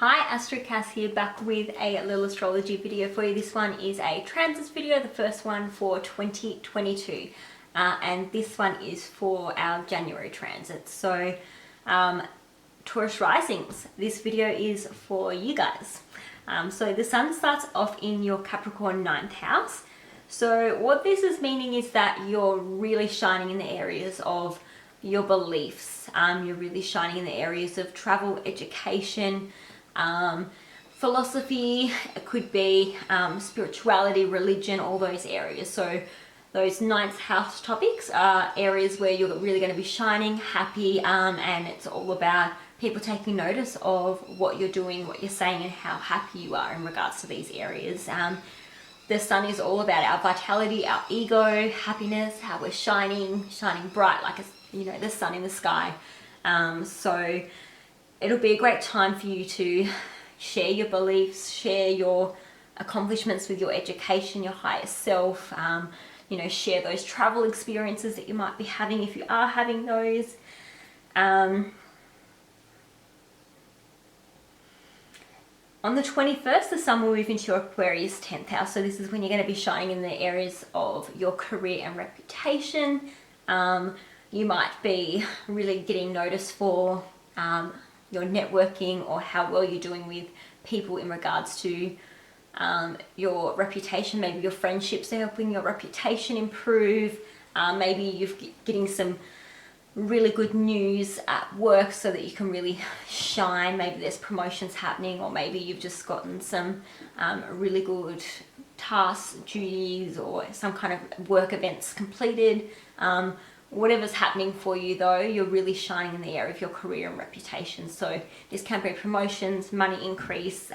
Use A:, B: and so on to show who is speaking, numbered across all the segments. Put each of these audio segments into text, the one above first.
A: Hi, Astrocass here, back with a little astrology video for you. This one is a transits video, the first one for 2022. And this one is for our January transit. So, Taurus risings, this video is for you guys. So the sun starts off in your Capricorn 9th house. So what this is meaning is that you're really shining in the areas of your beliefs. You're really shining in the areas of travel, education, philosophy. It could be spirituality, religion, all those areas. So those 9th house topics are areas where you're really going to be shining, happy, and it's all about people taking notice of what you're doing, what you're saying, and how happy you are in regards to these areas. The sun is all about our vitality, our ego, happiness, how we're shining bright like the sun in the sky. So it'll be a great time for you to share your beliefs, share your accomplishments with your education, your higher self, share those travel experiences that you might be having if you are having those. On the 21st, the sun will move into your Aquarius 10th house. So this is when you're going to be shining in the areas of your career and reputation. You might be really getting noticed for your networking or how well you're doing with people in regards to your reputation. Maybe your friendships are helping your reputation improve. Maybe you're getting some really good news at work so that you can really shine. Maybe there's promotions happening, or maybe you've just gotten some really good tasks, duties, or some kind of work events completed. Whatever's happening for you though, you're really shining in the area of your career and reputation. So this can be promotions, money increase,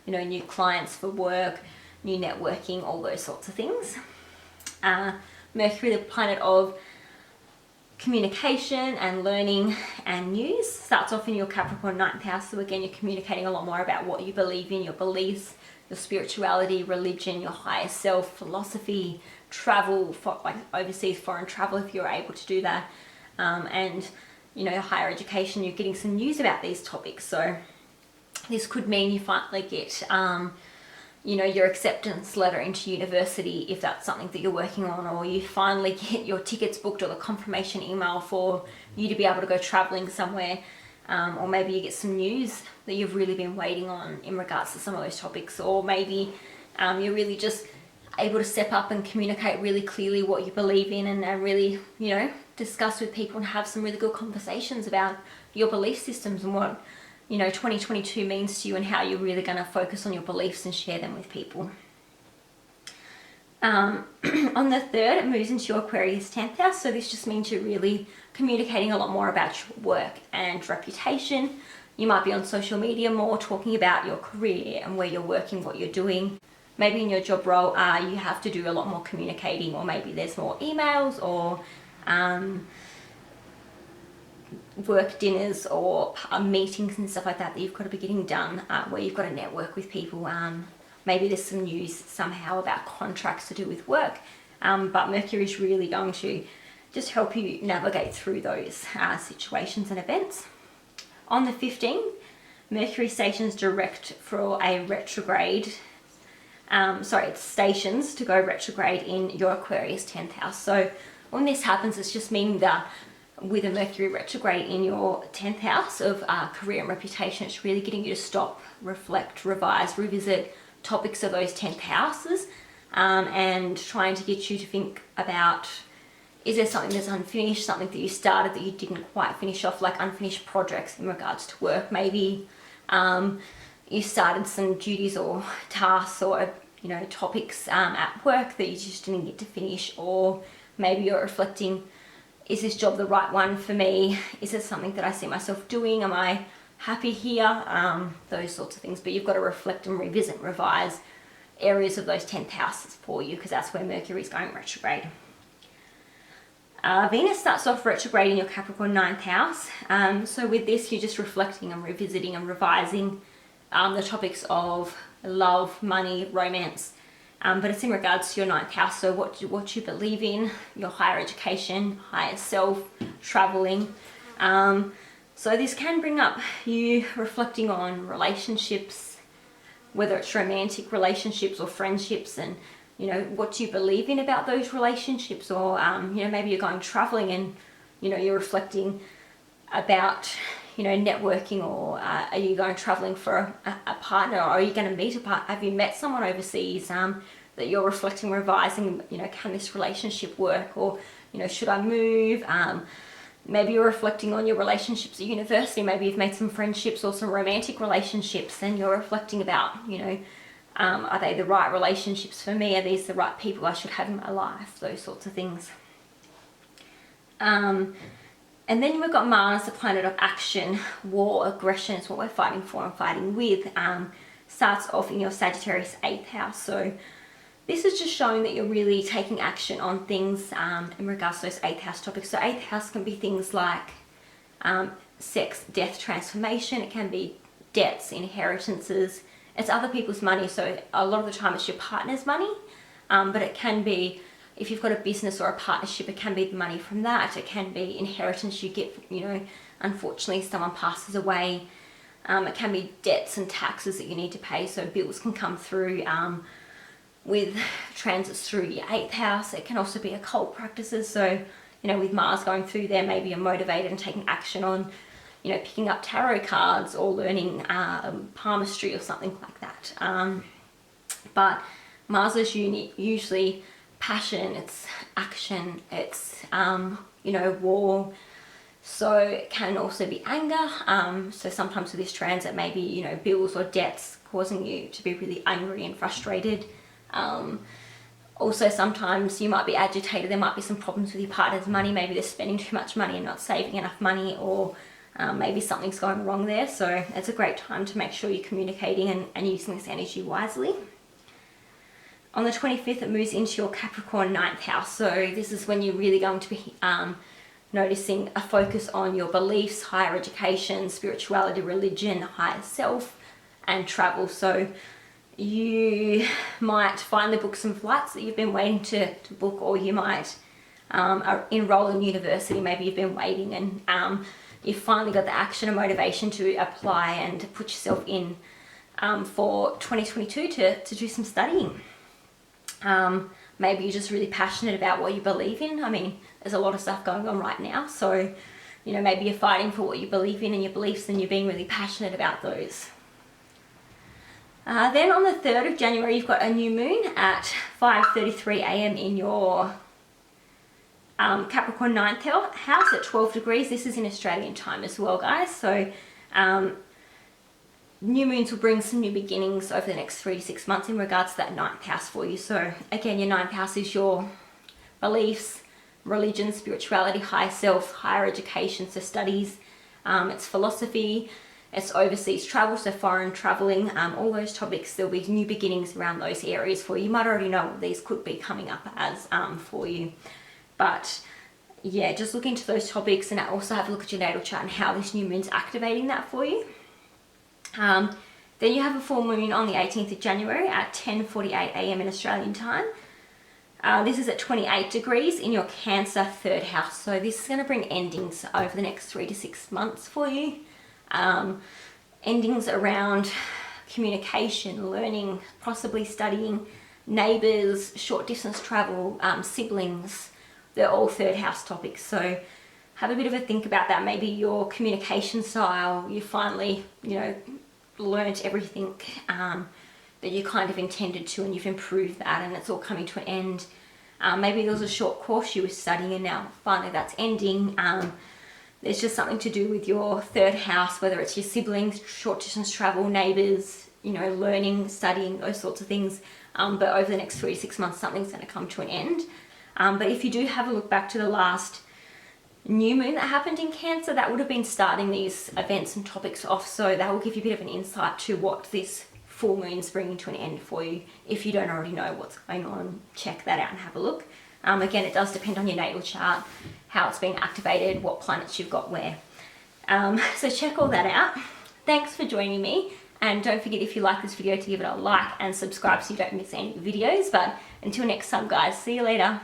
A: new clients for work, new networking, all those sorts of things. Mercury, the planet of communication and learning and news, starts off in your Capricorn 9th house. So again, you're communicating a lot more about what you believe in, your beliefs, your spirituality, religion, your higher self, philosophy, travel, like overseas foreign travel if you're able to do that, and higher education. You're getting some news about these topics. So this could mean you finally get your acceptance letter into university if that's something that you're working on, or you finally get your tickets booked or the confirmation email for you to be able to go traveling somewhere, or maybe you get some news that you've really been waiting on in regards to some of those topics, or maybe you're really just able to step up and communicate really clearly what you believe in, and really discuss with people and have some really good conversations about your belief systems and what 2022 means to you, and how you're really going to focus on your beliefs and share them with people. On the 3rd, it moves into your Aquarius 10th house. So this just means you're really communicating a lot more about your work and reputation. You might be on social media more, talking about your career and where you're working, what you're doing. Maybe in your job role, you have to do a lot more communicating, or maybe there's more emails or work dinners or meetings and stuff like that you've got to be getting done, where you've got to network with people. Maybe there's some news somehow about contracts to do with work, but Mercury is really going to just help you navigate through those situations and events. On the 15th, Mercury stations direct for a retrograde. It stations to go retrograde in your Aquarius 10th house. So when this happens, it's just meaning that with a Mercury retrograde in your 10th house of career and reputation, it's really getting you to stop, reflect, revise, revisit topics of those 10th houses, and trying to get you to think about, is there something that's unfinished, something that you started that you didn't quite finish off, like unfinished projects in regards to work. Maybe you started some duties or tasks or topics at work that you just didn't get to finish, or maybe you're reflecting, is this job the right one for me? Is it something that I see myself doing? Am I happy here? Those sorts of things. But you've got to reflect and revisit and revise areas of those 10th houses for you, because that's where Mercury is going retrograde. Venus starts off retrograde in your Capricorn 9th house. So with this, you're just reflecting and revisiting and revising the topics of love, money, romance, but it's in regards to your 9th house. So what you believe in, your higher education, higher self, traveling. So this can bring up you reflecting on relationships, whether it's romantic relationships or friendships, and you know, what do you believe in about those relationships, or you know, maybe you're going traveling and you know, you're reflecting about, you know, networking, or are you going traveling for a partner, or are you going to meet a partner? Have you met someone overseas that you're reflecting, revising, you know, can this relationship work, or you know, should I move? Maybe you're reflecting on your relationships at university. Maybe you've made some friendships or some romantic relationships, and you're reflecting about, you know, are they the right relationships for me? Are these the right people I should have in my life? Those sorts of things. And then we've got Mars, the planet of action, war, aggression. It's what we're fighting for and fighting with. Starts off in your Sagittarius 8th house. So this is just showing that you're really taking action on things in regards to those 8th house topics. So 8th house can be things like sex, death, transformation. It can be debts, inheritances. It's other people's money. So a lot of the time it's your partner's money. But it can be, if you've got a business or a partnership, it can be the money from that. It can be inheritance you get, you know, unfortunately someone passes away. It can be debts and taxes that you need to pay. So bills can come through with transits through your 8th house. It can also be occult practices. So, you know, with Mars going through there, maybe you're motivated and taking action on, you know, picking up tarot cards or learning palmistry or something like that. But Mars is usually passion, it's action, it's, you know, war. So it can also be anger. So sometimes with this transit, maybe, you know, bills or debts causing you to be really angry and frustrated. Also sometimes you might be agitated. There might be some problems with your partner's money. Maybe they're spending too much money and not saving enough money, or maybe something's going wrong there. So it's a great time to make sure you're communicating and using this energy wisely. On the 25th, it moves into your Capricorn 9th house. So this is when you're really going to be noticing a focus on your beliefs, higher education, spirituality, religion, higher self, and travel. So you might finally book some flights that you've been waiting to book, or you might enroll in university. Maybe you've been waiting, and you've finally got the action and motivation to apply and to put yourself in for 2022 to do some studying. Maybe you're just really passionate about what you believe in. I mean, there's a lot of stuff going on right now. So, you know, maybe you're fighting for what you believe in and your beliefs, and you're being really passionate about those. Then on the 3rd of January, you've got a new moon at 5:33 a.m. in your Capricorn 9th house at 12 degrees. This is in Australian time as well, guys. So new moons will bring some new beginnings over the next 3 to 6 months in regards to that 9th house for you. So again, your 9th house is your beliefs, religion, spirituality, higher self, higher education, so studies. It's philosophy, it's overseas travel, so foreign traveling, all those topics. There'll be new beginnings around those areas for you. You might already know what these could be coming up as for you. But yeah, just look into those topics, and also have a look at your natal chart and how this new moon's activating that for you. Then you have a full moon on the 18th of January at 10:48 a.m. in Australian time. This is at 28 degrees in your Cancer 3rd house. So this is going to bring endings over the next 3 to 6 months for you. Endings around communication, learning, possibly studying, neighbours, short distance travel, siblings. They're all 3rd house topics. So have a bit of a think about that. Maybe your communication style, you finally, you know, learnt everything that you kind of intended to, and you've improved that, and it's all coming to an end. Maybe there was a short course you were studying, and now finally that's ending. There's just something to do with your 3rd house, whether it's your siblings, short distance travel, neighbours, you know, learning, studying, those sorts of things. But over the next 3 to 6 months, something's going to come to an end. But if you do have a look back to the last new moon that happened in Cancer, that would have been starting these events and topics off. So that will give you a bit of an insight to what this full moon's bringing to an end for you. If you don't already know what's going on, check that out and have a look. Again, it does depend on your natal chart, how it's being activated, what planets you've got where. So check all that out. Thanks for joining me, and don't forget, if you like this video, to give it a like and subscribe so you don't miss any videos. But until next time, guys, see you later.